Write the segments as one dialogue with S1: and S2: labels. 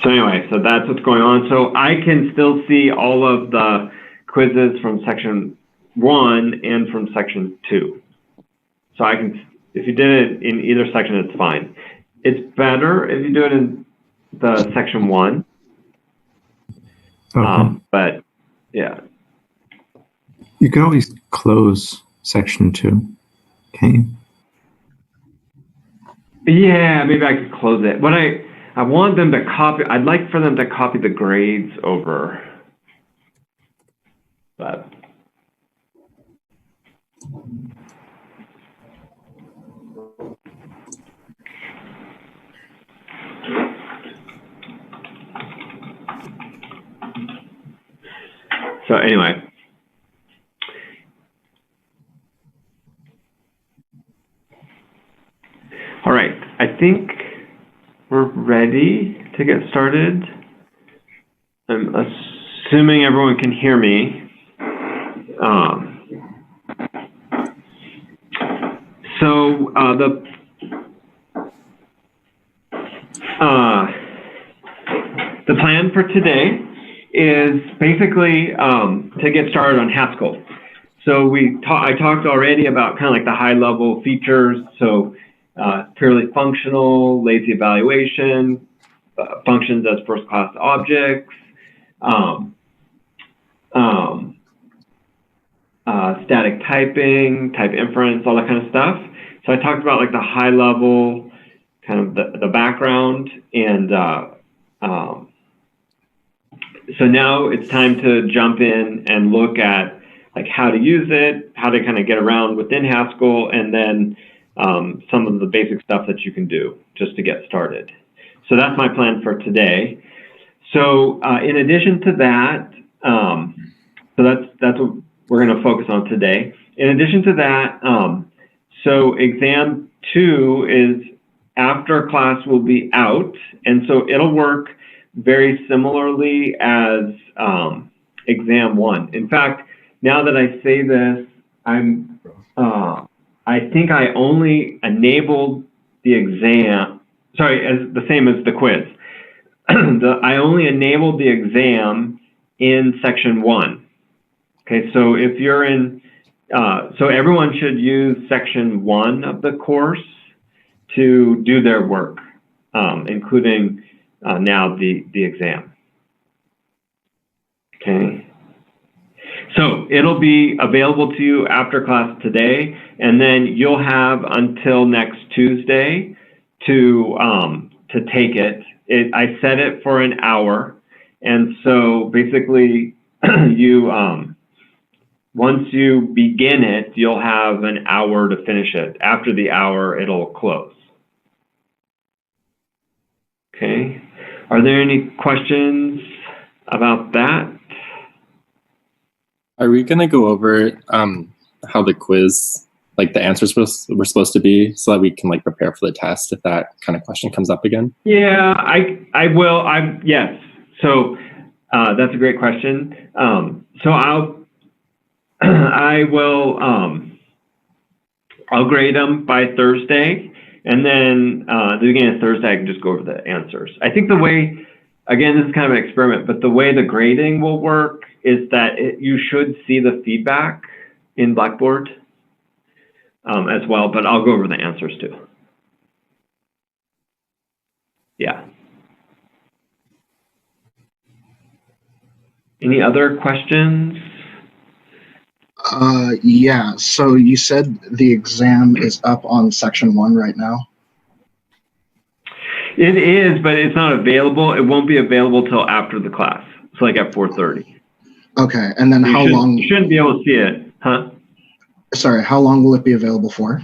S1: So anyway, so that's what's going on. So I can still see all of the quizzes from section 1 and from section 2. So I can, if you did it in either section, it's fine. It's better if you do it in the section 1.
S2: Okay.
S1: But yeah.
S2: You can always close section 2, can't you?
S1: Yeah, maybe I could close it. But I want them to copy, I'd like for them to copy the grades over. But so anyway. All right, I think we're ready to get started. I'm assuming everyone can hear me. So the plan for today is basically to get started on Haskell. So I talked already about kind of like the high level features. So purely functional, lazy evaluation, functions as first class objects, static typing, type inference, all that kind of stuff. So I talked about like the high level, kind of the background, and so now it's time to jump in and look at like how to use it, how to kind of get around within Haskell, and then some of the basic stuff that you can do just to get started. So that's my plan for today. So in addition to that, so that's what we're going to focus on today. In addition to that, so exam 2 is after class will be out, and so it'll work very similarly as exam 1. In fact, now that I say this, I think I only enabled the exam, sorry, as the same as the quiz. I only enabled the exam in section 1. Okay, so if you're in, so everyone should use section 1 of the course to do their work, including now the exam. Okay. So it'll be available to you after class today, and then you'll have until next Tuesday to take it. I set it for an hour, and so basically, you once you begin it, you'll have an hour to finish it. After the hour, it'll close. Okay. Are there any questions about that?
S3: Are we going to go over how the quiz, like the answers were supposed to be, so that we can like prepare for the test if that kind of question comes up again?
S1: Yeah, I will. Yes. So that's a great question. So I'll grade them by Thursday, and then at the beginning of Thursday I can just go over the answers. I think the way, again, this is kind of an experiment, but the way the grading will work is that you should see the feedback in Blackboard as well, but I'll go over the answers too. Yeah. Any other questions?
S4: Yeah, so you said the exam is up on section 1 right now?
S1: It is, but it's not available. It won't be available till after the class. So like at 4:30.
S4: Okay, and then how long?
S1: You shouldn't be able to see it, huh?
S4: Sorry, how long will it be available for?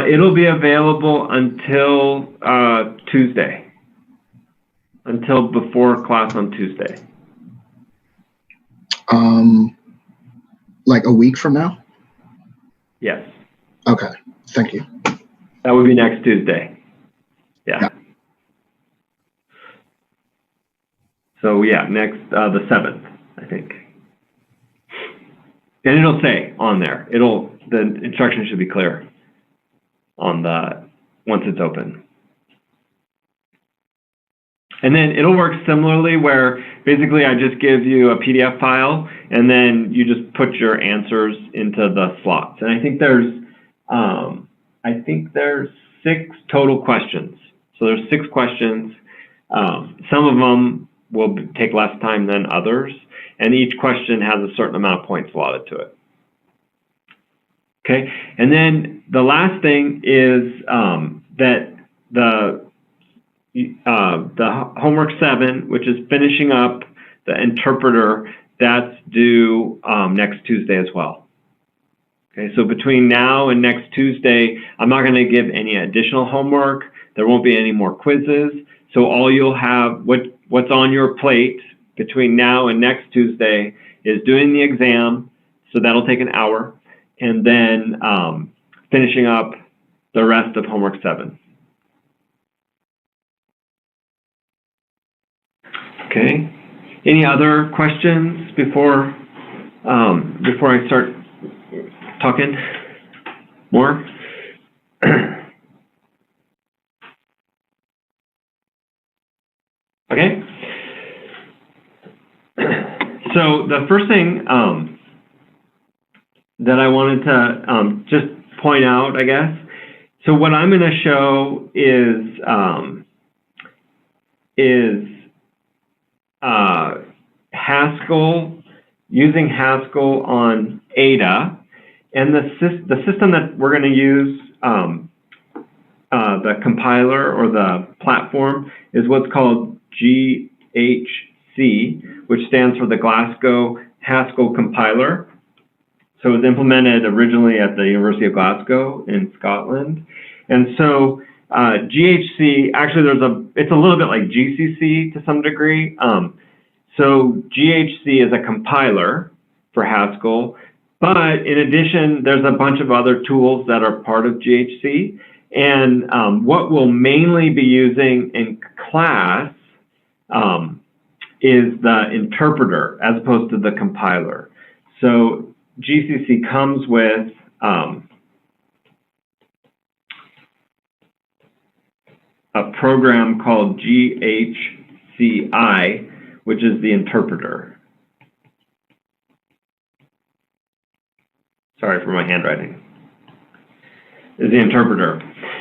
S1: It'll be available until Tuesday. Until before class on Tuesday.
S4: Like a week from now?
S1: Yes.
S4: Okay, thank you.
S1: That would be next Tuesday. Yeah. So yeah, next, the 7th, I think. And it'll say on there, the instructions should be clear on once it's open. And then it'll work similarly where basically I just give you a PDF file and then you just put your answers into the slots. And I think there's 6 total questions. So there's 6 questions. Some of them will take less time than others, and each question has a certain amount of points allotted to it. Okay, and then the last thing is that the homework 7, which is finishing up the interpreter, that's due next Tuesday as well. Okay, so between now and next Tuesday, I'm not going to give any additional homework. There won't be any more quizzes. So all you'll have, what's on your plate between now and next Tuesday is doing the exam. So that'll take an hour. And then finishing up the rest of homework 7. Okay. Any other questions before I start talking more? Okay. So the first thing that I wanted to just point out, I guess. So what I'm going to show is Haskell, using Haskell on Ada, and the system that we're going to use, the compiler or the platform, is what's called GHC, which stands for the Glasgow Haskell Compiler. So it was implemented originally at the University of Glasgow in Scotland. And so GHC, actually it's a little bit like GCC to some degree. So GHC is a compiler for Haskell, but in addition, there's a bunch of other tools that are part of GHC. And what we'll mainly be using in class is the interpreter as opposed to the compiler. So GCC comes with a program called GHCI, which is the interpreter. Sorry for my handwriting. Is the interpreter.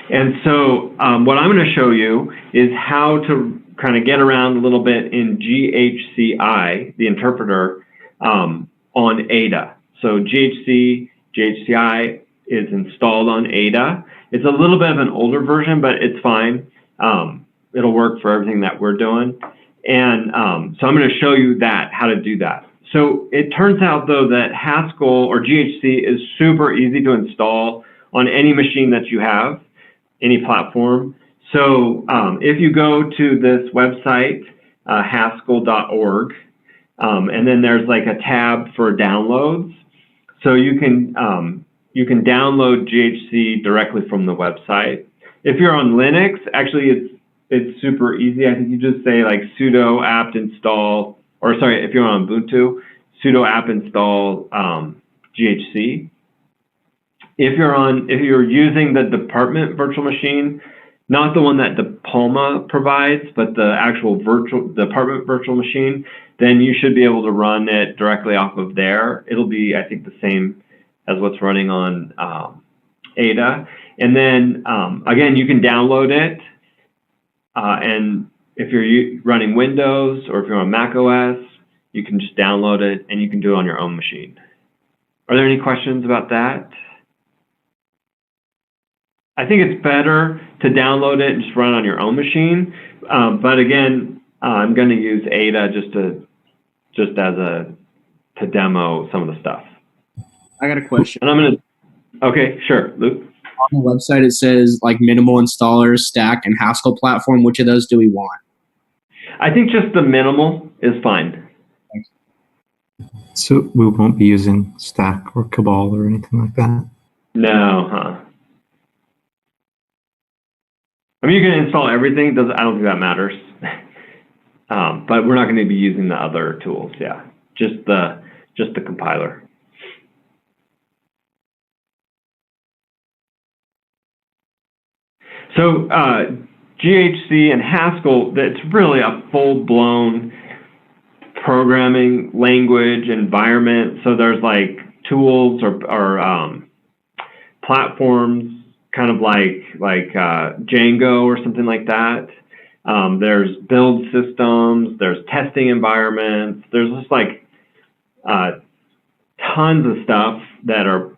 S1: And so what I'm going to show you is how to kind of get around a little bit in GHCI, the interpreter, on Ada. So GHCI is installed on Ada. It's a little bit of an older version, but it's fine. It'll work for everything that we're doing. And so I'm going to show you how to do that. So it turns out, though, that Haskell or GHC is super easy to install on any machine that you have, any platform. So if you go to this website, haskell.org, and then there's like a tab for downloads. So you can download GHC directly from the website. If you're on Linux, actually it's super easy. I think you just say like sudo apt install, or sorry, if you're on Ubuntu, sudo apt install GHC. If you're using the department virtual machine, not the one that Diploma provides, but the actual department virtual machine, then you should be able to run it directly off of there. It'll be, I think, the same as what's running on Ada. And then, again, you can download it. And if you're running Windows or if you're on Mac OS, you can just download it and you can do it on your own machine. Are there any questions about that? I think it's better to download it and just run on your own machine. But again, I'm going to use Ada to demo some of the stuff.
S5: I got a question.
S1: And I'm going to, okay, sure, Luke.
S5: On the website, it says like minimal installer, stack, and Haskell platform. Which of those do we want?
S1: I think just the minimal is fine.
S2: So we won't be using Stack or Cabal or anything like that?
S1: No, I mean, you can install everything. I don't think that matters. But we're not going to be using the other tools. Yeah, just the compiler. So GHC and Haskell, that's really a full-blown programming language environment. So there's like tools or platforms, kind of like Django or something like that. There's build systems, there's testing environments, there's just like tons of stuff that are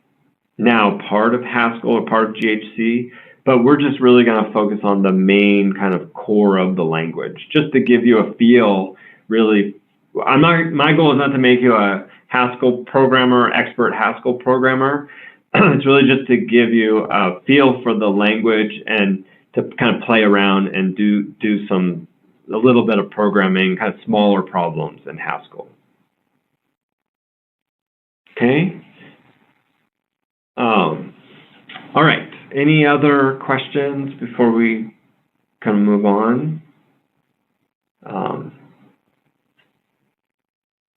S1: now part of Haskell or part of GHC, but we're just really going to focus on the main kind of core of the language, just to give you a feel. Really, my goal is not to make you a Haskell programmer, expert Haskell programmer. It's really just to give you a feel for the language and to kind of play around and do a little bit of programming, kind of smaller problems in Haskell. Okay. All right. Any other questions before we kind of move on?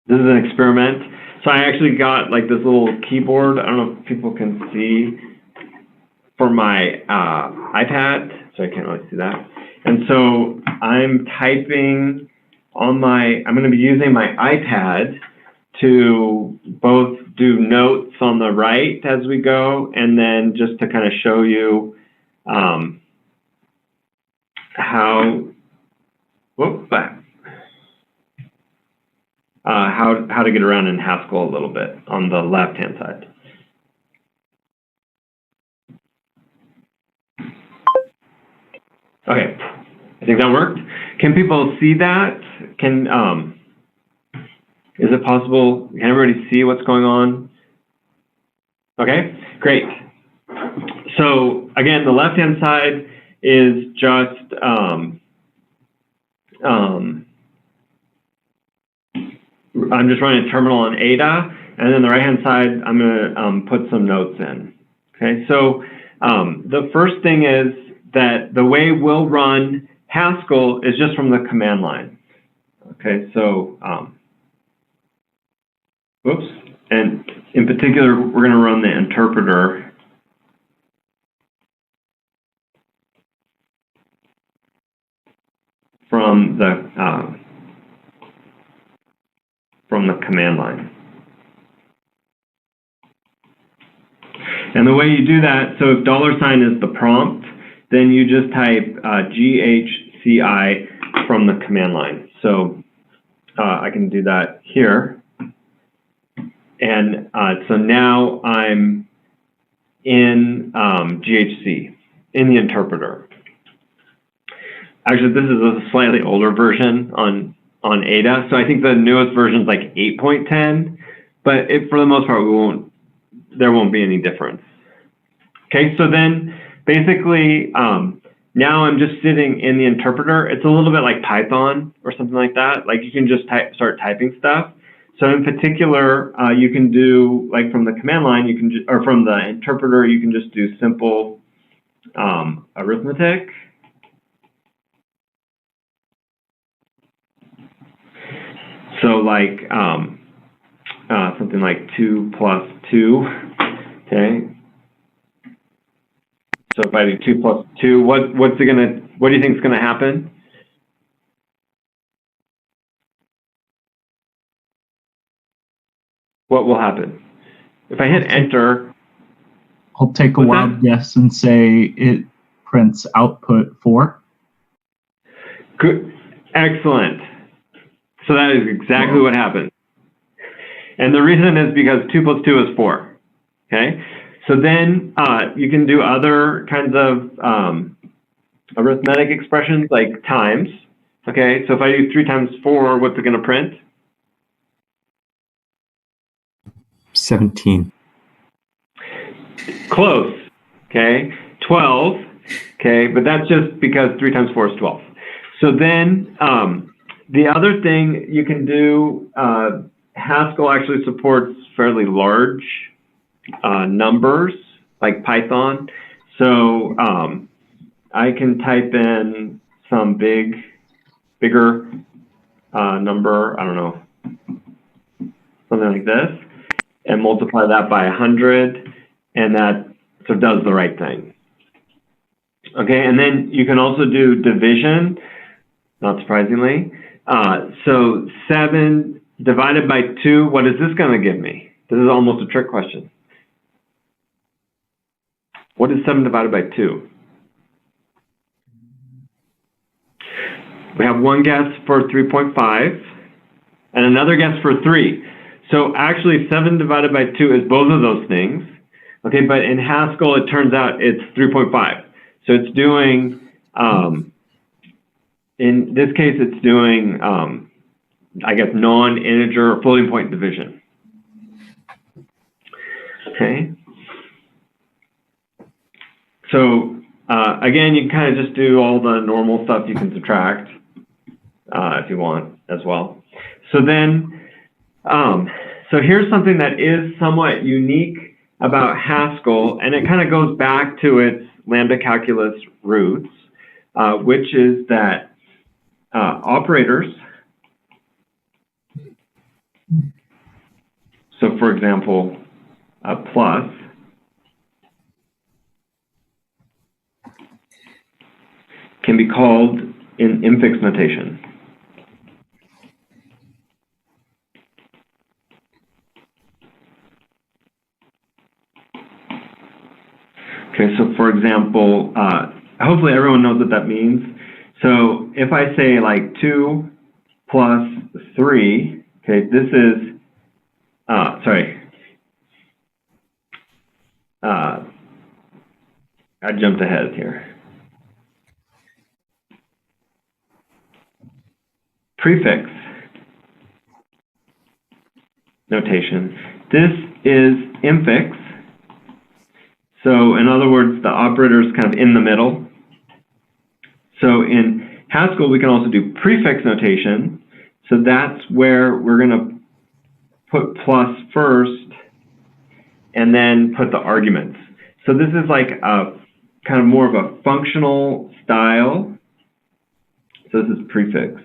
S1: This is an experiment. So I actually got like this little keyboard. I don't know if people can see for my iPad, so I can't really see that. And so I'm typing on I'm going to be using my iPad to both do notes on the right as we go, and then just to kind of show you how to get around in Haskell a little bit on the left-hand side. Okay, I think that worked. Can people see that? Is it possible? Can everybody see what's going on? Okay, great. So again, the left-hand side is just I'm just running a terminal on Ada, and then the right-hand side, I'm going to put some notes in. Okay, so the first thing is that the way we'll run Haskell is just from the command line. Okay, so whoops, and in particular, we're going to run the interpreter. From the command line. And the way you do that, so if $sign is the prompt, then you just type GHCI from the command line. So I can do that here. And so now I'm in GHC, in the interpreter. Actually, this is a slightly older version on Ada. So I think the newest version is like 8.10, but for the most part, there won't be any difference. Okay, so then basically, now I'm just sitting in the interpreter. It's a little bit like Python or something like that. Like you can just start typing stuff. So in particular, you can do, like from the command line, or from the interpreter, you can just do simple arithmetic. So like something like 2 plus 2, okay? So if I do 2 plus 2, what do you think is gonna happen? What will happen? If I hit enter.
S6: I'll take a wild guess and say it prints output 4.
S1: Good, excellent. So that is exactly what happened. And the reason is because 2 plus 2 is 4, okay? So then you can do other kinds of arithmetic expressions like times, okay? So if I do 3 times 4, what's it gonna print?
S2: 17.
S1: Close, okay? 12, okay? But that's just because 3 times 4 is 12. So then the other thing you can do, Haskell actually supports fairly large numbers like Python. So I can type in some bigger number, I don't know, something like this, and multiply that by 100, and that does the right thing. Okay, and then you can also do division, not surprisingly. So 7 divided by 2, what is this going to give me? This is almost a trick question. What is 7 divided by 2? We have one guess for 3.5 and another guess for 3. So actually 7 divided by 2 is both of those things. Okay, but in Haskell, it turns out it's 3.5. So it's doing, in this case, it's doing, I guess, non-integer or floating point division. Okay. So again, you can kind of just do all the normal stuff. You can subtract if you want as well. So then, so here's something that is somewhat unique about Haskell, and it kind of goes back to its lambda calculus roots, which is that operators, so for example, plus, can be called in infix notation. Okay, so for example, hopefully everyone knows what that means. So if I say like 2 plus 3, okay, this is, I jumped ahead here. Prefix notation. This is infix. So in other words, the operator is kind of in the middle. So in Haskell, we can also do prefix notation. So that's where we're going to put plus first and then put the arguments. So this is like a kind of more of a functional style. So this is prefix.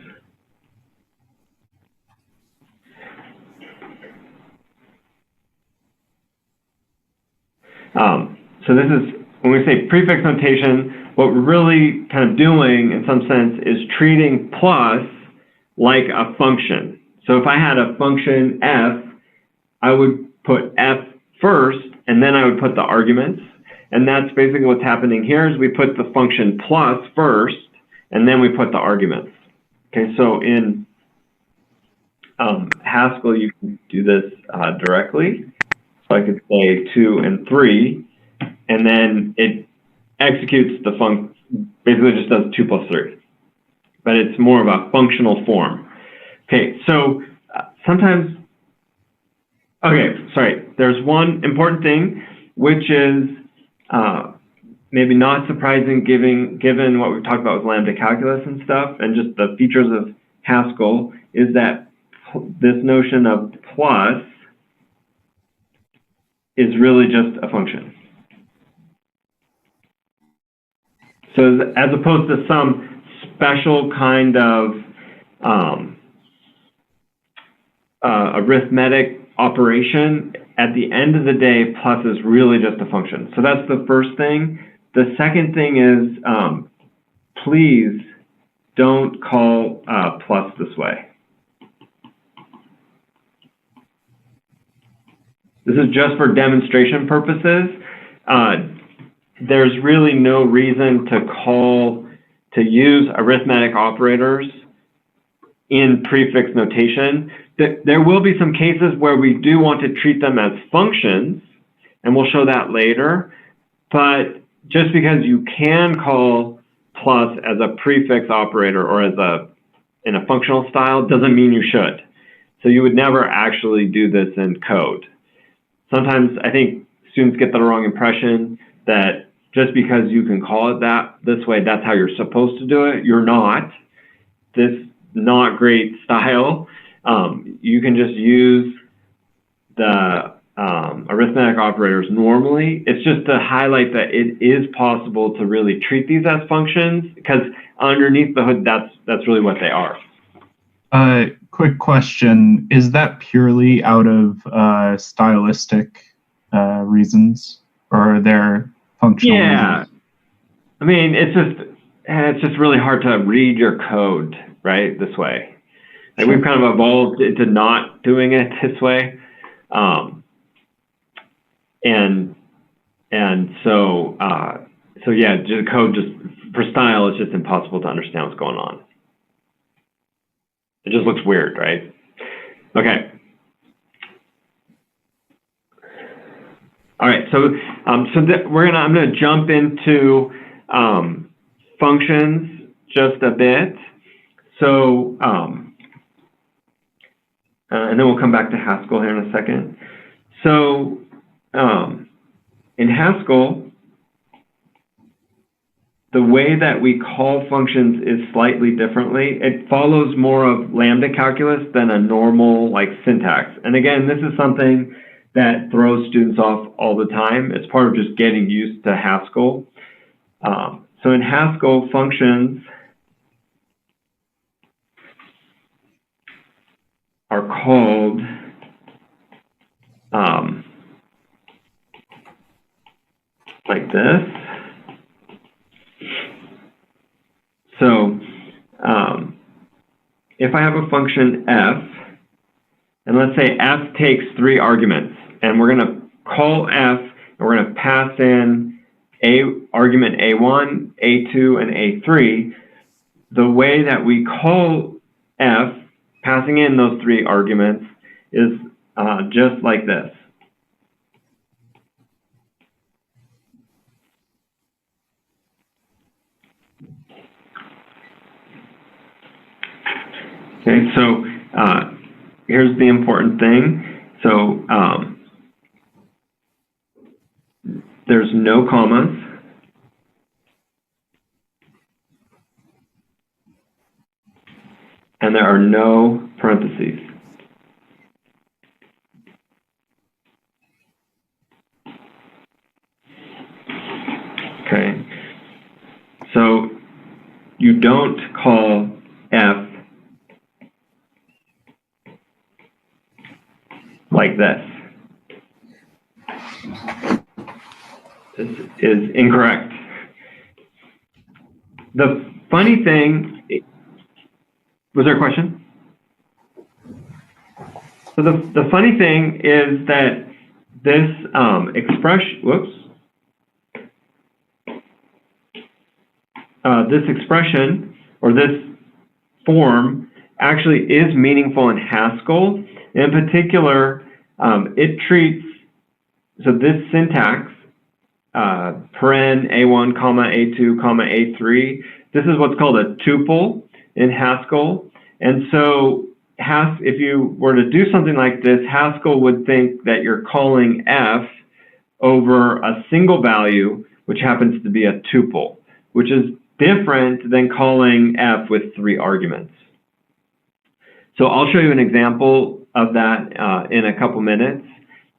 S1: So this is, when we say prefix notation, what we're really kind of doing in some sense is treating plus like a function. So if I had a function f, I would put f first, and then I would put the arguments. And that's basically what's happening here is we put the function plus first, and then we put the arguments. Okay, so in Haskell, you can do this directly. So I could say 2 and 3, and then it executes the function, basically just does 2 plus 3. But it's more of a functional form. Okay, so sometimes, okay, sorry, there's one important thing, which is maybe not surprising given what we've talked about with lambda calculus and stuff, and just the features of Haskell, is that this notion of plus is really just a function. So as opposed to some special kind of arithmetic operation, at the end of the day, plus is really just a function. So that's the first thing. The second thing is, please don't call plus this way. This is just for demonstration purposes. There's really no reason to use arithmetic operators in prefix notation. There will be some cases where we do want to treat them as functions, and we'll show that later. But just because you can call plus as a prefix operator or as in a functional style doesn't mean you should. So you would never actually do this in code. Sometimes I think students get the wrong impression that just because you can call it this way, that's how you're supposed to do it. You're not. This not great style. You can just use the arithmetic operators normally. It's just to highlight that it is possible to really treat these as functions, because underneath the hood, that's really what they are.
S6: Quick question. Is that purely out of stylistic reasons, or are there functional reasons?
S1: I mean, it's just really hard to read your code, right, this way. Like we've kind of evolved into not doing it this way. So yeah, the code just for style, it's just impossible to understand what's going on. It just looks weird, right? Okay. All right, so I'm gonna jump into functions just a bit. So and then we'll come back to Haskell here in a second. So in Haskell, the way that we call functions is slightly differently. It follows more of lambda calculus than a normal like syntax. And again, this is something that throws students off all the time. It's part of just getting used to Haskell. So in Haskell, functions are called like this. So if I have a function f, and let's say f takes 3 arguments, and we're going to call f, and we're going to pass in argument a1, a2, and a3, the way that we call f, passing in those 3 arguments, is just like this. Okay, so here's the important thing. So there's no commas. And there are no parentheses. Okay, so you don't call f like this. This is incorrect. The funny thing, was there a question? So the funny thing is that this this expression or this form actually is meaningful in Haskell. In particular, it treats, so this syntax, paren a1, comma, a2, comma, a3, this is what's called a tuple in Haskell. And so if you were to do something like this, Haskell would think that you're calling f over a single value, which happens to be a tuple, which is different than calling f with 3 arguments. So I'll show you an example of that in a couple minutes.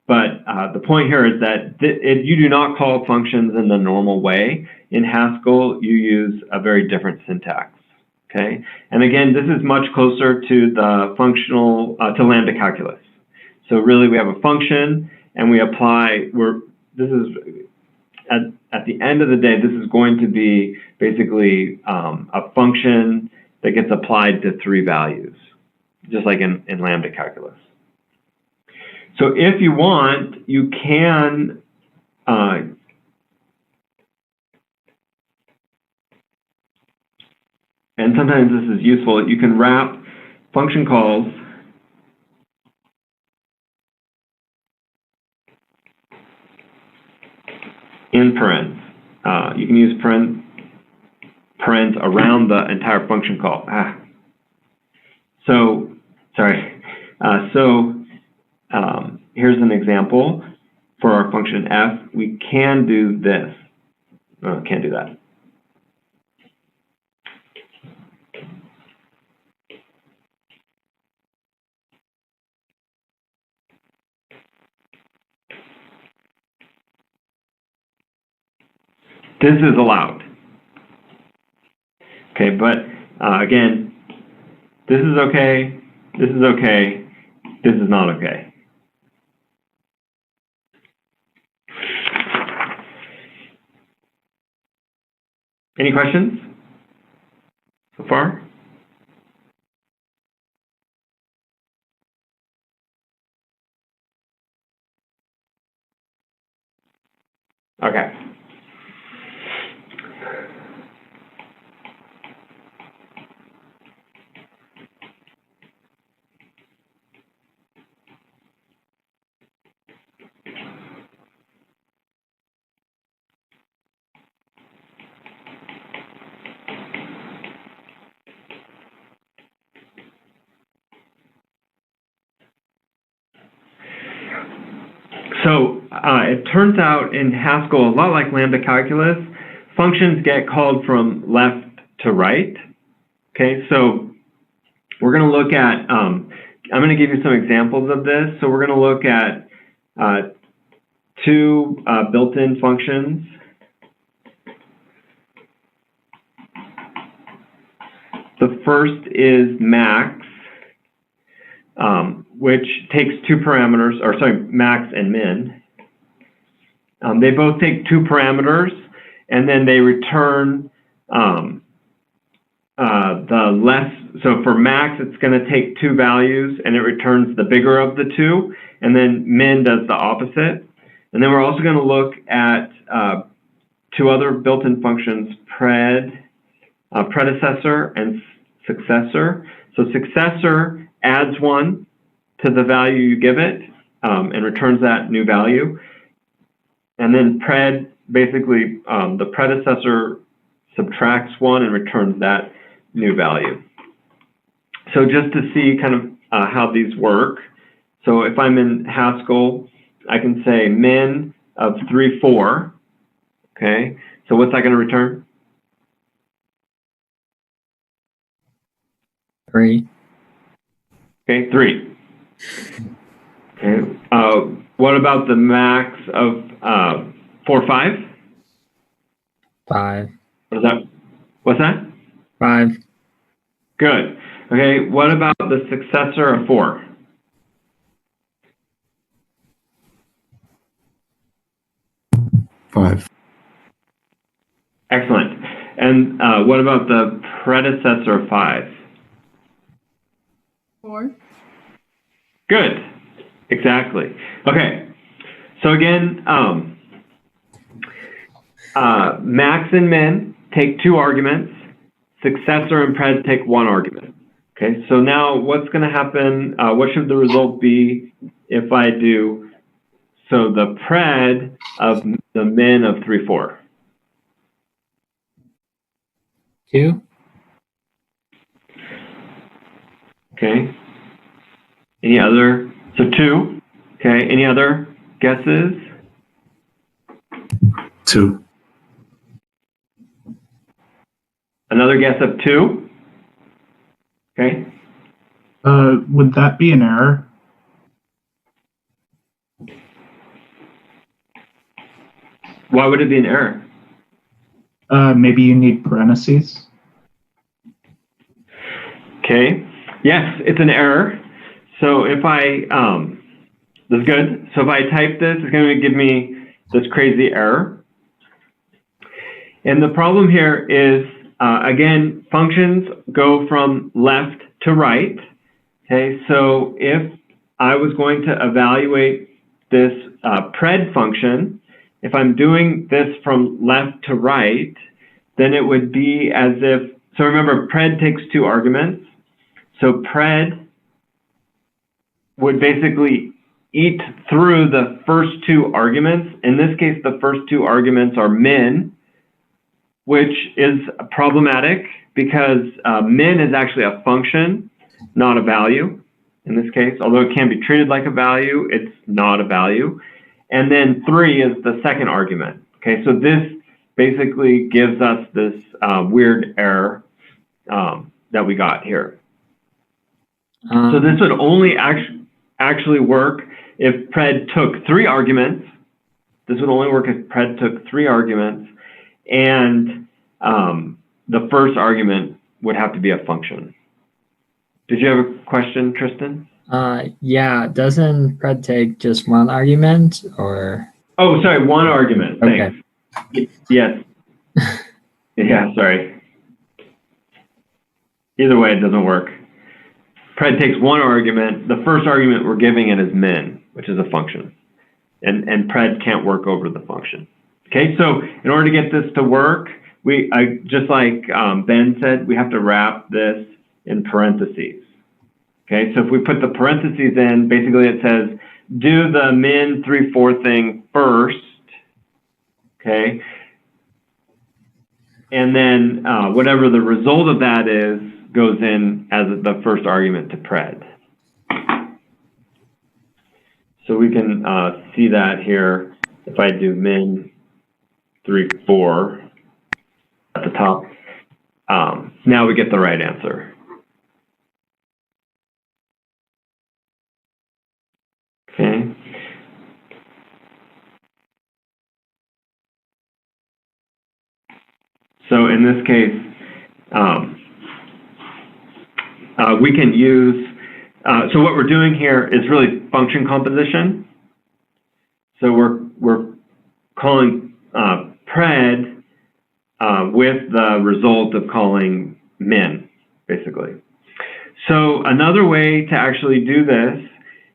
S1: But the point here is that you do not call functions in the normal way. In Haskell, you use a very different syntax. Okay, and again, this is much closer to the functional to lambda calculus. So really, we have a function, and we apply. This is at the end of the day, this is going to be basically a function that gets applied to 3 values, just like in lambda calculus. So if you want, you can and sometimes this is useful, you can wrap function calls in parens. You can use parens around the entire function call. So, sorry. Here's an example for our function f. We can do this. No, can't do that. This is allowed. Okay, but again, this is okay, this is okay, this is not okay. Any questions so far? Okay. So it turns out in Haskell, a lot like lambda calculus, functions get called from left to right. Okay, so we're going to look at, I'm going to give you some examples of this. So we're going to look at two built-in functions. The first is max, which takes two parameters, or sorry, max and min. They both take two parameters, and then they return the less. So for max, it's going to take two values, and it returns the bigger of the two, and then min does the opposite. And then we're also going to look at two other built-in functions, predecessor and successor. So successor adds one to the value you give it and returns that new value. And then pred, basically the predecessor subtracts one and returns that new value. So just to see kind of how these work. So if I'm in Haskell, I can say min of 3, 4. Okay, so what's that going to return?
S7: 3.
S1: Okay, 3. Okay, what about the max of 4, 5?
S7: 5.
S1: What's that?
S7: 5.
S1: Good. Okay, what about the successor of 4?
S2: 5.
S1: Excellent. And what about the predecessor of 5?
S8: 4.
S1: Good. Exactly. Okay. So again, max and min take two arguments. Successor and pred take one argument. Okay. So now what's going to happen? What should the result be if I do? So the pred of the min of 3, 4.
S7: 2.
S1: Okay. Any other? So 2. Okay. Any other guesses?
S2: 2.
S1: Another guess of 2. Okay.
S6: Would that be an error?
S1: Why would it be an error?
S6: Maybe you need parentheses.
S1: Okay. Yes, it's an error. So if I, this is good. So if I type this, it's going to give me this crazy error. And the problem here is, again, functions go from left to right. Okay, so if I was going to evaluate this pred function, if I'm doing this from left to right, then it would be as if, so remember, pred takes two arguments. So pred would basically eat through the first two arguments. In this case, the first two arguments are min, which is problematic because min is actually a function, not a value in this case. Although it can be treated like a value, it's not a value. And then 3 is the second argument. Okay, so this basically gives us this weird error that we got here. So this would only actually work if pred took 3 arguments. This would only work if pred took 3 arguments, and the first argument would have to be a function. Did you have a question, Tristan?
S7: Yeah, doesn't pred take just one argument, or?
S1: Oh, sorry, one argument. Thanks.
S7: Okay.
S1: Yes. Yeah, sorry. Either way, it doesn't work. Pred takes one argument. The first argument we're giving it is min, which is a function. And pred can't work over the function. Okay, so in order to get this to work, just like Ben said, we have to wrap this in parentheses. Okay, so if we put the parentheses in, basically it says, do the min 3/4 thing first, okay? And then whatever the result of that is goes in as the first argument to pred. So we can see that here if I do min 3/4 at the top. Now we get the right answer. Okay. So in this case, we can use, so what we're doing here is really function composition. So we're calling pred with the result of calling min, basically. So another way to actually do this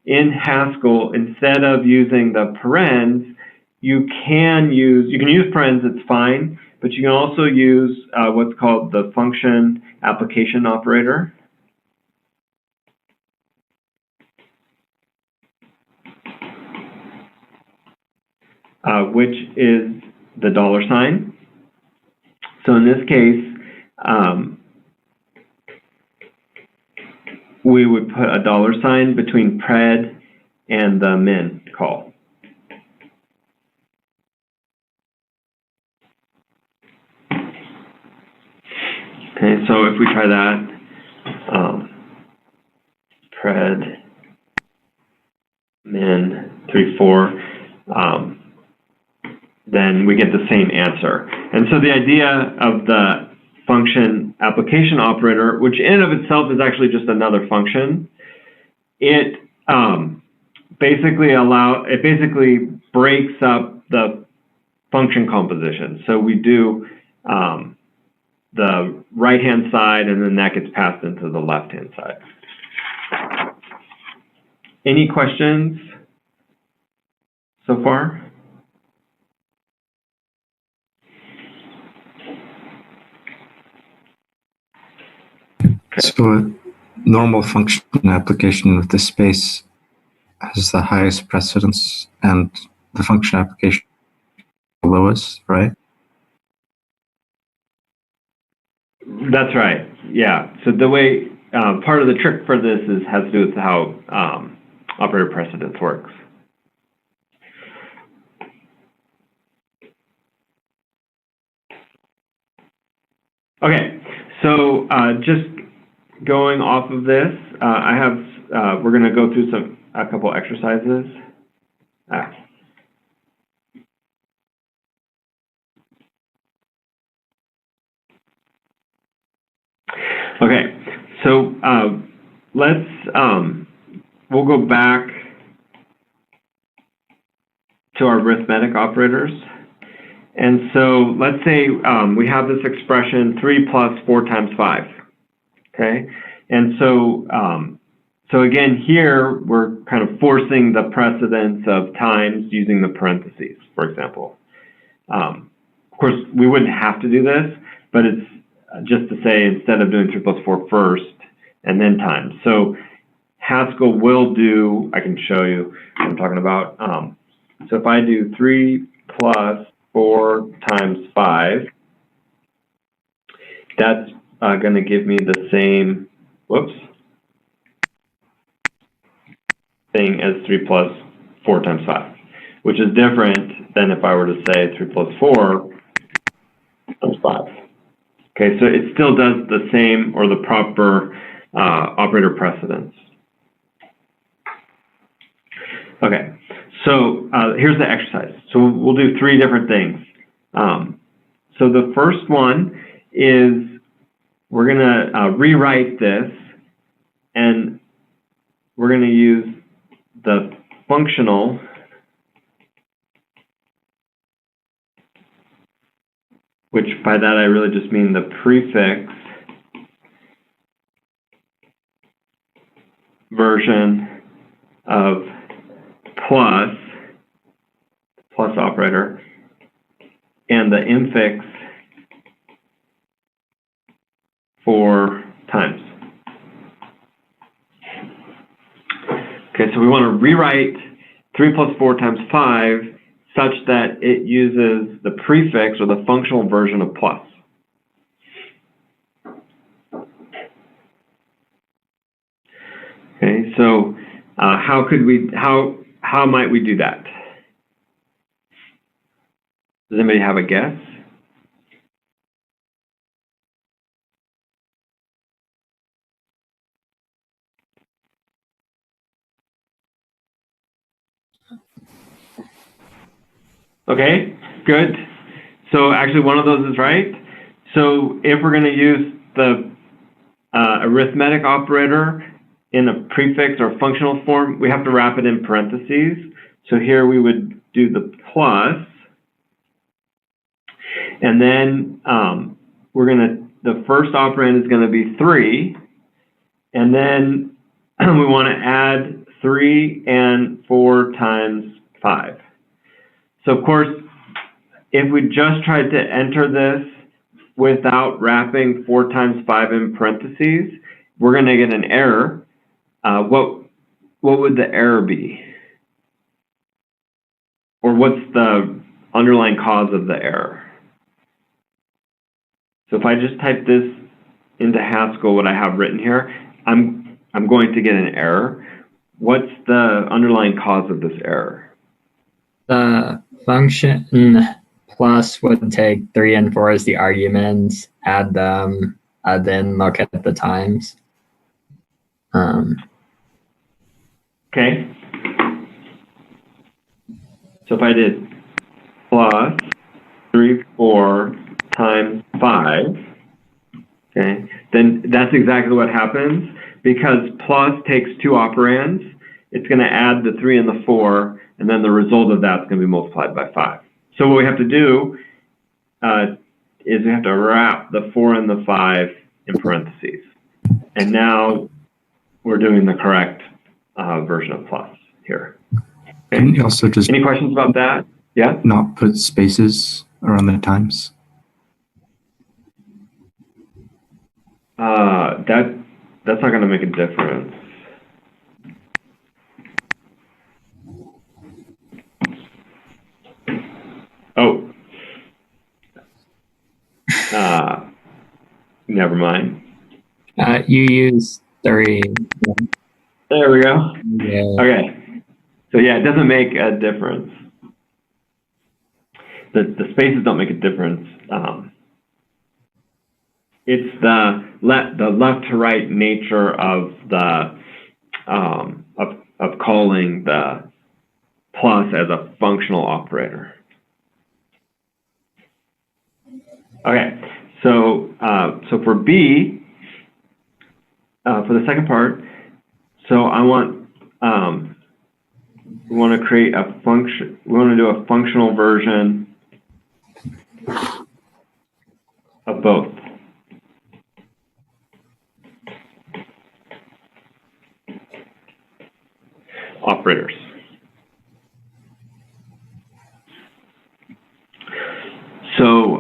S1: in Haskell, instead of using the parens, you can use parens, it's fine, but you can also use what's called the function application operator. Which is the $. So in this case, we would put a $sign between pred and the min call. Okay, so if we try that, pred min 3/4, then we get the same answer. And so the idea of the function application operator, which in and of itself is actually just another function, it basically breaks up the function composition. So we do the right-hand side, and then that gets passed into the left-hand side. Any questions so far?
S2: So a normal function application with the space has the highest precedence and the function application the lowest, right?
S1: That's right. Yeah. So the way part of the trick for this has to do with how operator precedence works. Okay. So just going off of this, we're going to go through a couple exercises. Okay, so we'll go back to our arithmetic operators. And so let's say we have this expression 3 + 4 × 5. Okay, and so again here we're kind of forcing the precedence of times using the parentheses, for example. Of course, we wouldn't have to do this, but it's just to say instead of doing 3 + 4 first and then times. So Haskell will do, I can show you what I'm talking about. So if I do 3 + 4 × 5, that's going to give me the same, thing as 3 + 4 × 5, which is different than if I were to say 3 + 4 × 5. Okay, so it still does the same or the proper operator precedence. Okay, so here's the exercise. So we'll do 3 different things. So the first one is we're going to rewrite this, and we're going to use the functional which by that I really just mean the prefix version of plus operator, and the infix for times. Okay, so we want to rewrite 3 plus 4 times 5 such that it uses the prefix or the functional version of plus. Okay, so how might we do that? Does anybody have a guess? Okay, good. So actually one of those is right. So if we're going to use the arithmetic operator in a prefix or functional form, we have to wrap it in parentheses. So here we would do the plus, and then the first operand is going to be 3, and then we want to add 3 and 4 times 5. So of course, if we just tried to enter this without wrapping 4 times 5 in parentheses, we're going to get an error. What would the error be? Or what's the underlying cause of the error? So if I just type this into Haskell, what I have written here, I'm going to get an error. What's the underlying cause of this error?
S7: The function plus would take 3 and 4 as the arguments, add them, then look at the times.
S1: Okay. So if I did plus 3, 4 times 5, okay, then that's exactly what happens, because plus takes 2 operands. It's going to add the 3 and the 4, and then the result of that's going to be multiplied by 5. So what we have to do is we have to wrap the 4 and the 5 in parentheses. And now we're doing the correct version of plus here. Okay.
S2: Can you also just
S1: Any questions about that? Yeah?
S2: not put spaces around the times?
S1: That's not going to make a difference. Oh. Never mind.
S7: You use 3.
S1: There we go.
S7: Yeah.
S1: Okay. So yeah, it doesn't make a difference. The spaces don't make a difference. It's the left to right nature of the of calling the plus as a functional operator. Okay, so for B, for the second part, so I want we want to create a function. We want to do a functional version of both. Operators. So,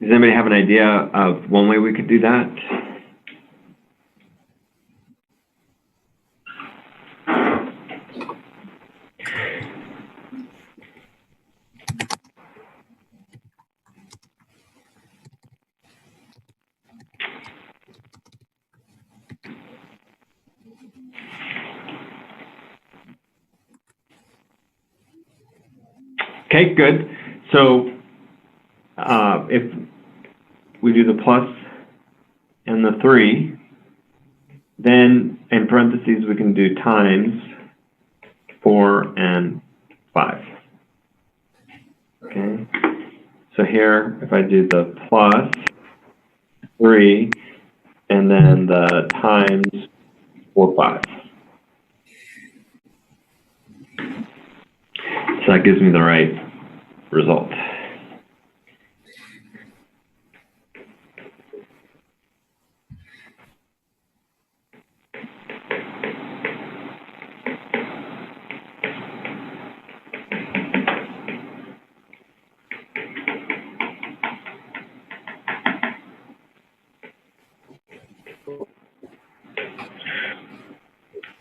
S1: does anybody have an idea of one way we could do that? Okay, good. So if we do the plus and the 3, then in parentheses we can do times 4 and 5. Okay. So here, if I do the plus 3 and then the times 4, 5. So that gives me the right result.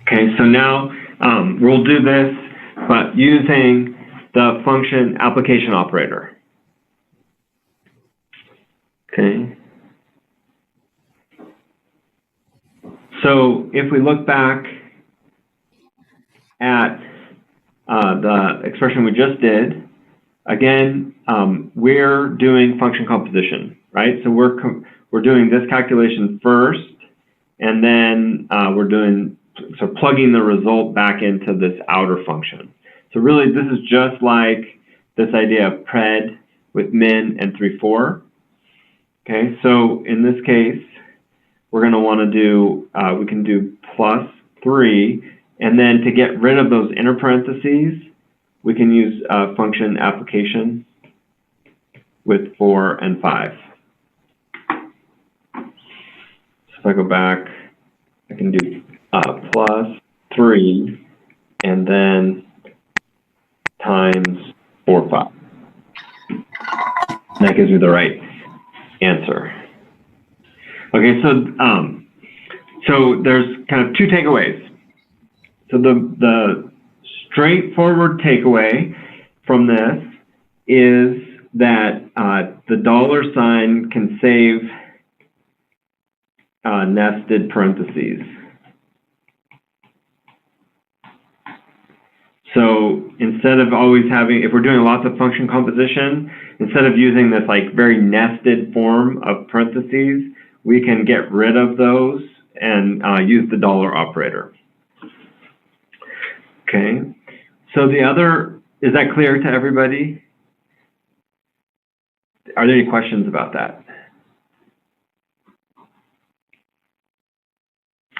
S1: Okay, so now we'll do this, but using the function application operator. Okay. So if we look back at the expression we just did, again, we're doing function composition, right? So we're doing this calculation first, and then we're plugging the result back into this outer function. So really, this is just like this idea of pred with min and 3, 4. Okay, so in this case, we're going to want to do, we can do plus 3, and then to get rid of those inner parentheses, we can use function application with 4 and 5. So if I go back, I can do plus 3 and then times 4, 5. And that gives me the right answer. Okay, so there's kind of two takeaways. So the straightforward takeaway from this is that the $ can save nested parentheses. So instead of always having, if we're doing lots of function composition, instead of using this like very nested form of parentheses, we can get rid of those and use the $ operator. Okay, so the other, is that clear to everybody? Are there any questions about that?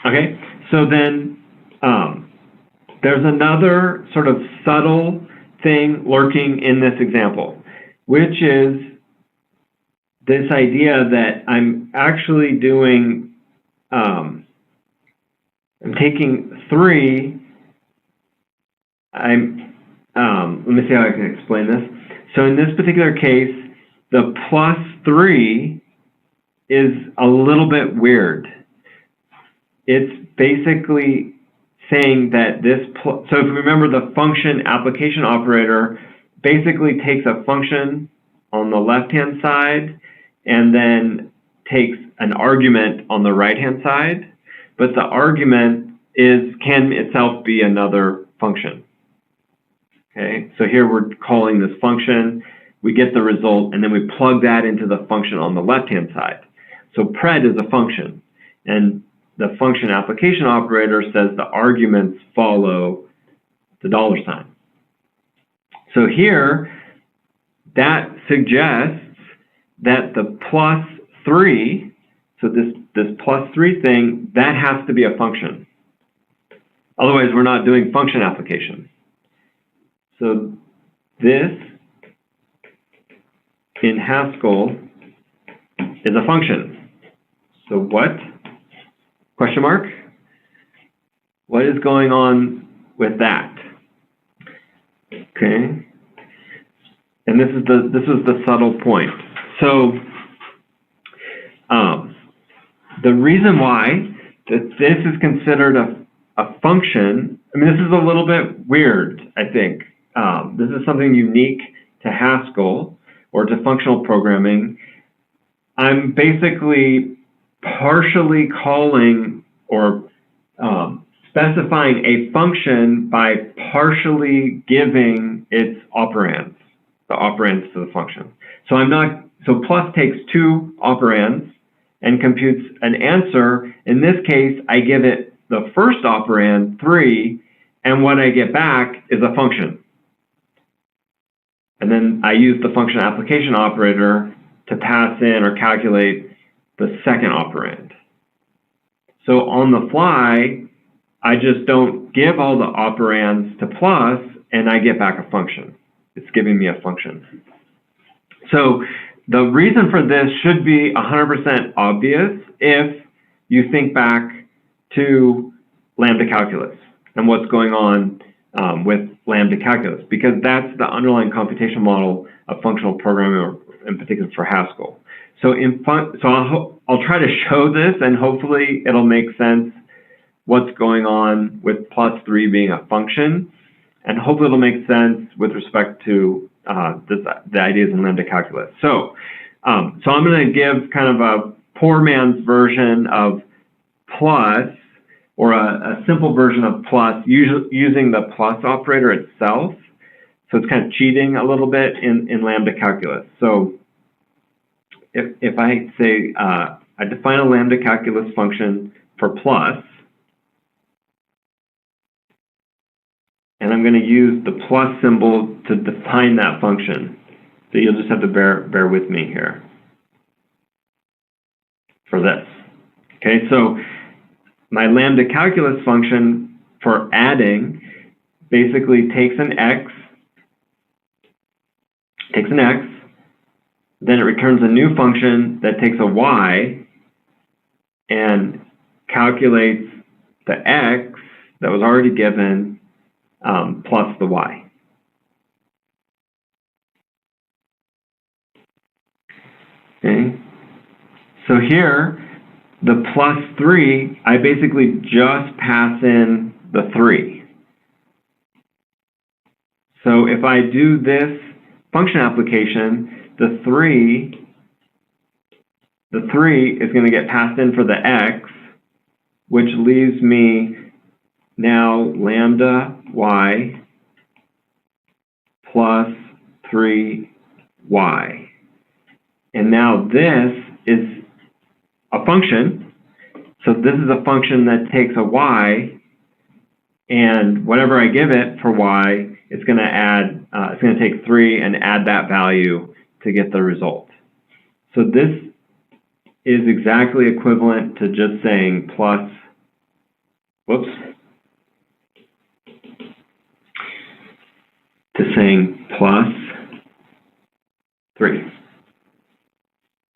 S1: Okay, so then there's another sort of subtle thing lurking in this example, which is this idea that I'm actually doing, I'm taking 3, let me see how I can explain this. So in this particular case, the plus 3 is a little bit weird. It's basically saying that this, so if you remember, the function application operator basically takes a function on the left-hand side and then takes an argument on the right-hand side, but the argument can itself be another function. Okay, so here we're calling this function, we get the result, and then we plug that into the function on the left-hand side. So pred is a function, and the function application operator says the arguments follow the $. So here, that suggests that the plus 3, so this plus 3 thing, that has to be a function. Otherwise, we're not doing function application. So this in Haskell is a function. So what? Question mark? What is going on with that? Okay. And this is the subtle point. So the reason why that this is considered a function, I mean, this is a little bit weird, I think. This is something unique to Haskell or to functional programming. I'm basically partially calling or specifying a function by partially giving its operands, the operands to the function. So so plus takes 2 operands and computes an answer. In this case, I give it the first operand, 3, and what I get back is a function. And then I use the function application operator to pass in or calculate the second operand. So on the fly, I just don't give all the operands to plus, and I get back a function. It's giving me a function. So the reason for this should be 100% obvious if you think back to lambda calculus and what's going on with lambda calculus, because that's the underlying computation model of functional programming, or in particular for Haskell. So I'll try to show this, and hopefully it'll make sense what's going on with +3 being a function, and hopefully it'll make sense with respect to the ideas in lambda calculus. So I'm going to give kind of a poor man's version of plus, or a simple version of plus, using the plus operator itself. So it's kind of cheating a little bit in lambda calculus. So if I say, I define a lambda calculus function for plus, and I'm going to use the plus symbol to define that function. So you'll just have to bear with me here for this. Okay, so my lambda calculus function for adding basically takes an x, then it returns a new function that takes a y and calculates the x that was already given plus the y. Okay, so here, the +3, I basically just pass in the 3. So if I do this function application, the 3 is going to get passed in for the x, which leaves me now lambda y plus 3y. And now this is a function. So this is a function that takes a y, and whatever I give it for y, it's going to add, it's going to take 3 and add that value to get the result. So this is exactly equivalent to just saying plus, whoops, to saying plus 3.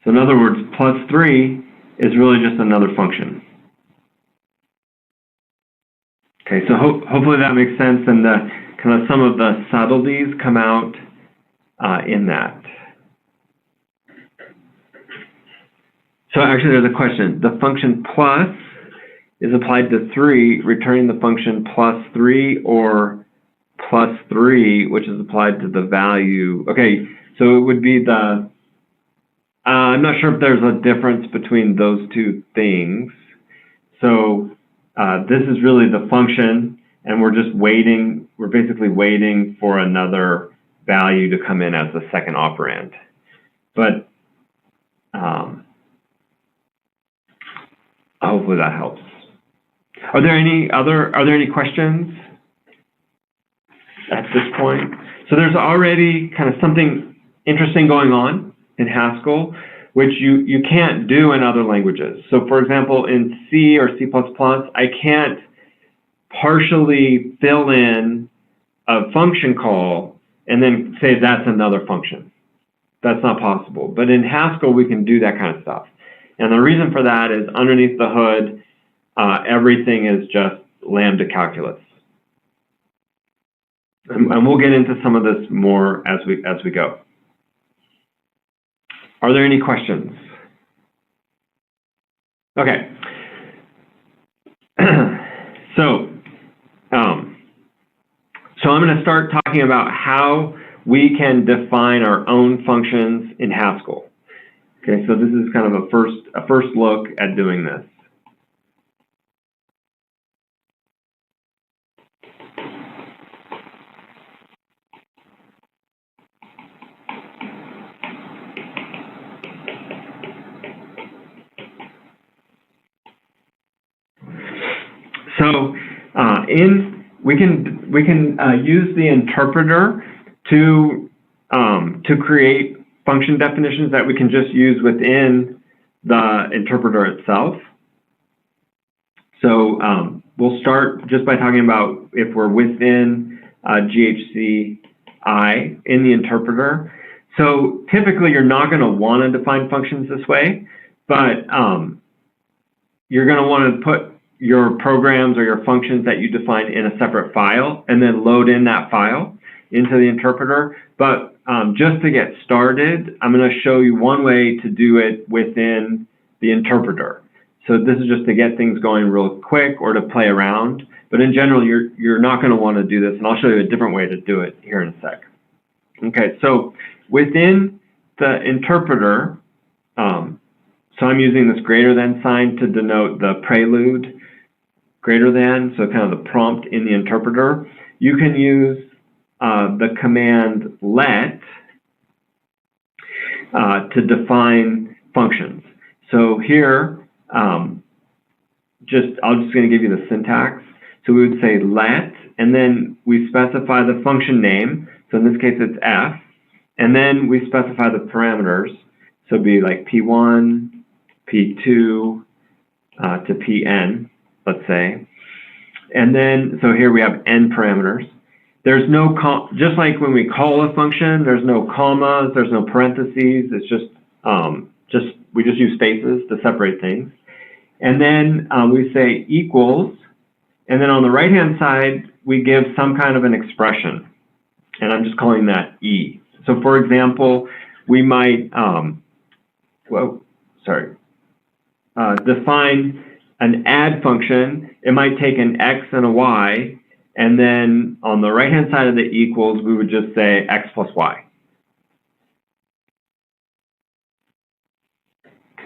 S1: So in other words, +3 is really just another function. Okay, so hopefully that makes sense, and kind of some of the subtleties come out in that. So actually there's a question. The function plus is applied to 3, returning the function +3, or +3, which is applied to the value. Okay, so it would be the, I'm not sure if there's a difference between those two things. So this is really the function, and we're just waiting, we're basically waiting for another value to come in as the second operand. But hopefully that helps. Are there any questions at this point? So there's already kind of something interesting going on in Haskell, which you can't do in other languages. So for example, in C or C++, I can't partially fill in a function call and then say that's another function. That's not possible. But in Haskell, we can do that kind of stuff. And the reason for that is underneath the hood, everything is just lambda calculus. And we'll get into some of this more as we go. Are there any questions? Okay. So I'm going to start talking about how we can define our own functions in Haskell. Okay, so this is kind of a first look at doing this. So we can use the interpreter to create function definitions that we can just use within the interpreter itself. So we'll start just by talking about if we're within GHCI in the interpreter. So typically you're not going to want to define functions this way, but you're going to want to put your programs or your functions that you define in a separate file and then load in that file into the interpreter. But just to get started, I'm going to show you one way to do it within the interpreter. So this is just to get things going real quick or to play around. But in general, you're not going to want to do this, and I'll show you a different way to do it here in a sec. Okay, so within the interpreter, so I'm using this greater than sign to denote the prelude, greater than, so kind of the prompt in the interpreter. You can use the command let to define functions. So here, I'm just going to give you the syntax. So we would say let, and then we specify the function name. So in this case, it's f. And then we specify the parameters. So it'd be like p1, p2 to pn, let's say. And then, so here we have n parameters. There's no, just like when we call a function, there's no commas, there's no parentheses. It's just, we just use spaces to separate things. And then we say equals, and then on the right-hand side, we give some kind of an expression, and I'm just calling that E. So for example, we might, define an add function. It might take an X and a Y, and then on the right-hand side of the equals, we would just say X plus Y.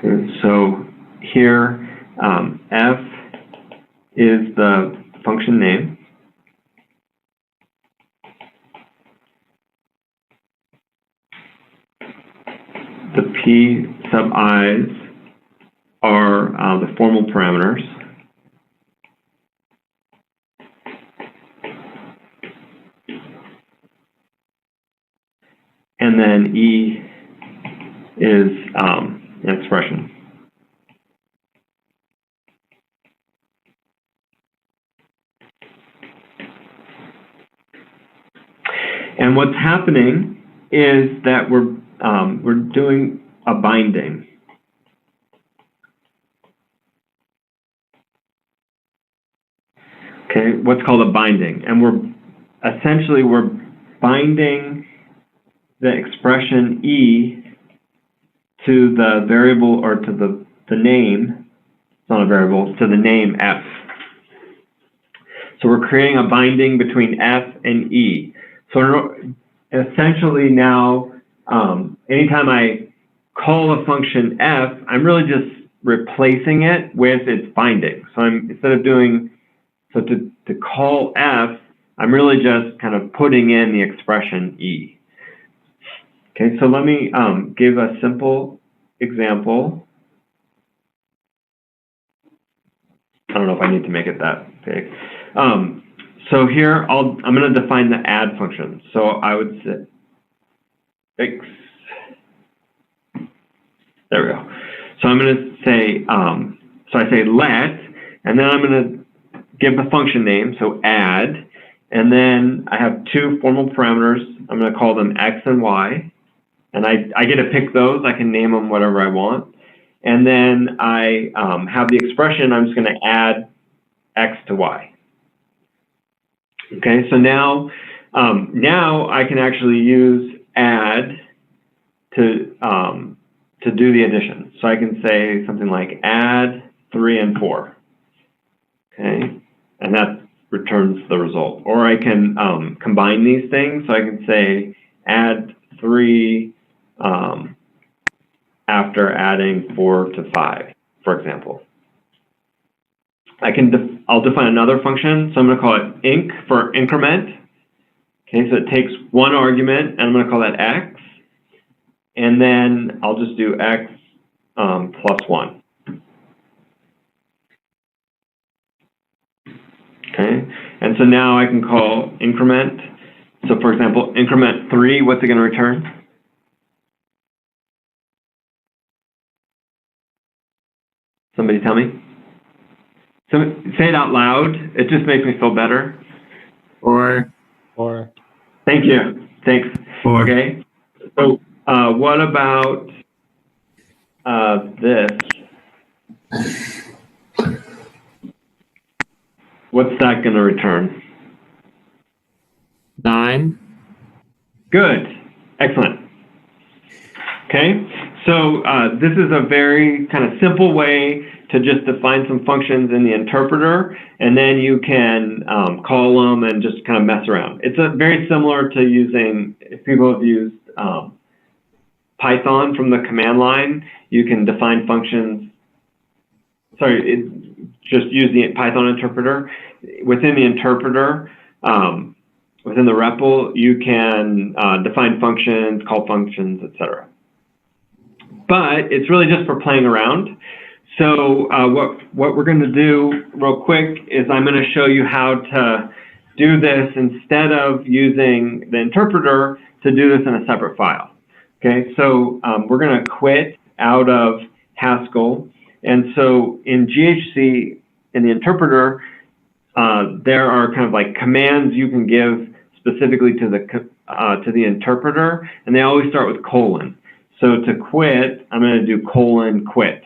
S1: Okay, so here, F is the function name. The P sub i's are the formal parameters. And then E is an expression. And what's happening is that we're doing a binding. Okay, what's called a binding, and we're binding the expression E to the variable, or to the name. It's not a variable, to the name F. So we're creating a binding between F and E. So essentially now, anytime I call a function F, I'm really just replacing it with its binding. So instead of doing, to call F, I'm really just kind of putting in the expression E. Okay, so let me give a simple example. I don't know if I need to make it that big. So here, I'm going to define the add function. So I would say, there we go. So I'm going to say, so I say let, and then I'm going to give the function name, so add, and then I have two formal parameters. I'm going to call them X and Y, and I get to pick those. I can name them whatever I want. And then I have the expression. I'm just going to add X to Y. Okay, so now I can actually use add to do the addition. So I can say something like add 3 and 4. Okay, and that returns the result. Or I can combine these things. So I can say add 3 after adding 4 to 5, for example. I'll define another function. So I'm going to call it inc for increment. Okay, so it takes one argument, and I'm going to call that X. And then I'll just do X plus 1. Okay, and so now I can call increment. So for example, increment 3, what's it going to return? Somebody tell me. So say it out loud. It just makes me feel better.
S3: Or.
S1: Thank you. Thanks.
S2: Or.
S1: Okay. So what about this? What's that going to return?
S7: 9.
S1: Good. Excellent. Okay. So this is a very kind of simple way to just define some functions in the interpreter, and then you can call them and just kind of mess around. It's very similar to using, if people have used Python from the command line, you can define functions. Just use the Python interpreter. Within the interpreter, within the REPL, you can define functions, call functions, etc. But it's really just for playing around. So what we're going to do real quick is I'm going to show you how to do this instead of using the interpreter, to do this in a separate file. Okay, so we're going to quit out of Haskell. And so in GHC, in the interpreter, there are kind of like commands you can give specifically to the interpreter, and they always start with colon. So to quit, I'm going to do colon quit.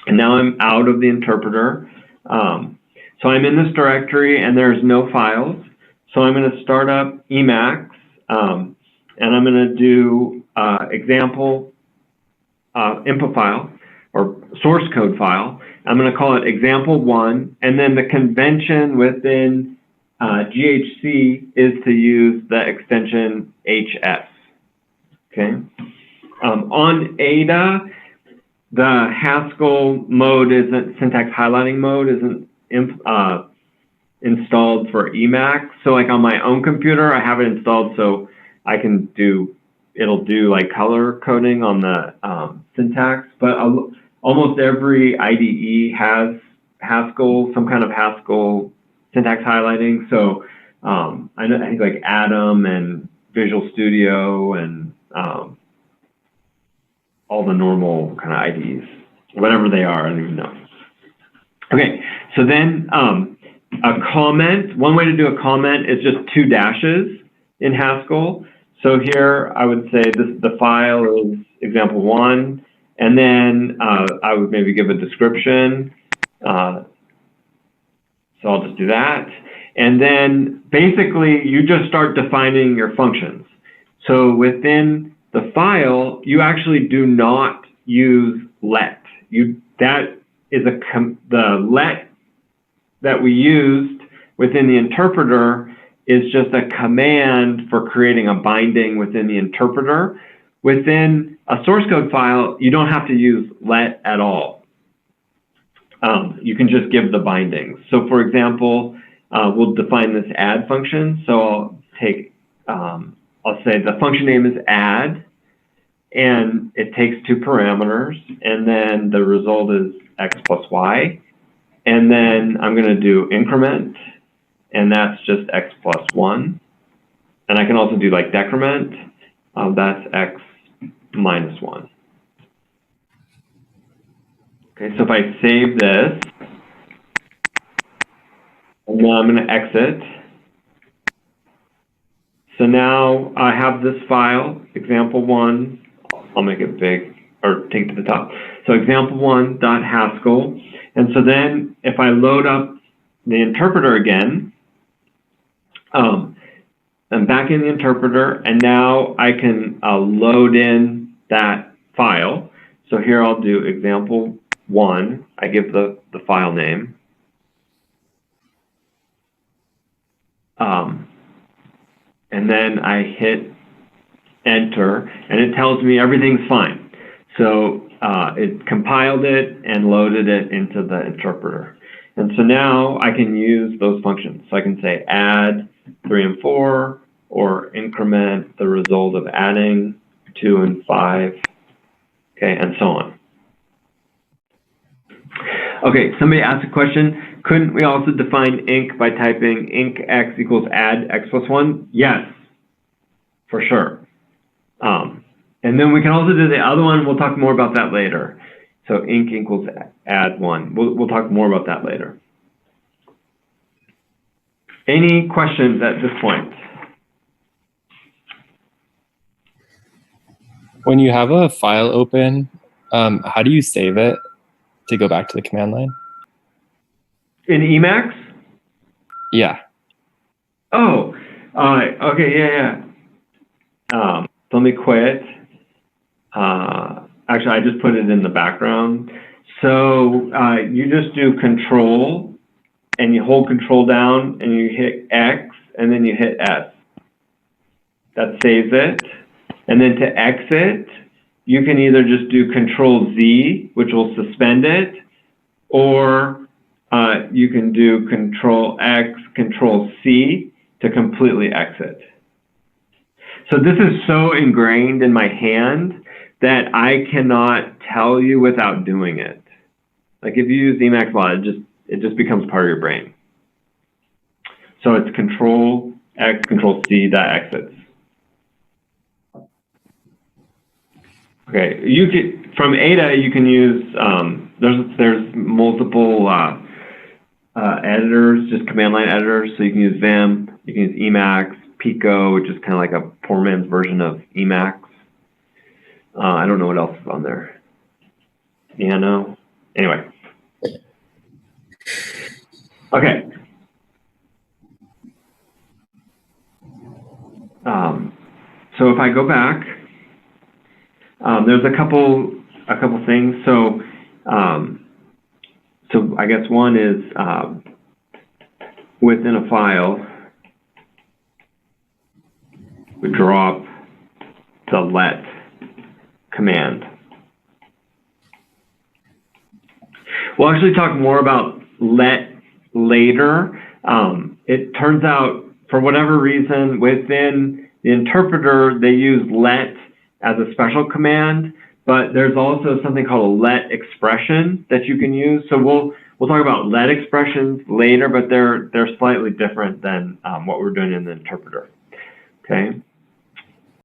S1: And now I'm out of the interpreter. So I'm in this directory and there's no files. So I'm going to start up Emacs, and I'm going to do example input file or source code file. I'm going to call it example1, and then the convention within GHC is to use the extension HS. Okay. On Ada, the Haskell mode isn't, syntax highlighting mode isn't installed for Emacs. So like on my own computer, I have it installed so I can do, it'll do like color coding on the syntax, but almost every IDE has Haskell, some kind of Haskell syntax highlighting. So I think like Atom and Visual Studio and all the normal kind of IDEs, whatever they are, I don't even know. Okay, so then a comment, one way to do a comment is just 2 dashes in Haskell. So here I would say the file is example1, and then I would maybe give a description. So I'll just do that. And then basically you just start defining your functions. So within the file, you actually do not use let. That is the let that we used within the interpreter is just a command for creating a binding within the interpreter. Within a source code file, you don't have to use let at all. You can just give the bindings. So for example, we'll define this add function. So I'll take, I'll say the function name is add, and it takes 2 parameters, and then the result is x plus y. And then I'm going to do increment, and that's just x plus 1. And I can also do like decrement, that's x minus 1. Okay, so if I save this, and now I'm going to exit. So now I have this file, example1. I'll make it big, or take it to the top. So example1.haskell. And so then if I load up the interpreter again, I'm back in the interpreter, and now I can load in that file. So here I'll do example1. I give the file name. And then I hit enter, and it tells me everything's fine. So it compiled it and loaded it into the interpreter. And so now I can use those functions. So I can say add 3 and 4, or increment the result of adding 2 and 5, okay, and so on. Okay, somebody asked a question. Couldn't we also define inc by typing inc x equals add x plus 1? Yes, for sure. And then we can also do the other one. We'll talk more about that later. So inc equals add 1. We'll talk more about that later. Any questions at this point?
S3: When you have a file open, how do you save it to go back to the command line?
S1: In Emacs?
S3: Yeah.
S1: Oh, okay, yeah. Let me quit. Actually, I just put it in the background. So you just do control and you hold control down and you hit X and then you hit S. That saves it. And then to exit, you can either just do control Z, which will suspend it, or you can do control X, control C to completely exit. So this is so ingrained in my hand that I cannot tell you without doing it. Like if you use Emacs a lot, it just becomes part of your brain. So it's control X, control C, that exits. Okay, you can, from Ada you can use there's multiple editors, just command line editors. So you can use Vim, you can use Emacs, Pico, which is kind of like a poor man's version of Emacs. I don't know what else is on there. Piano. Anyway. Okay. So if I go back, there's a couple things. So so I guess one is within a file, we drop the let command. We'll actually talk more about let later. It turns out, for whatever reason, within the interpreter, they use let as a special command, but there's also something called a let expression that you can use. So we'll talk about let expressions later, but they're slightly different than what we're doing in the interpreter. Okay.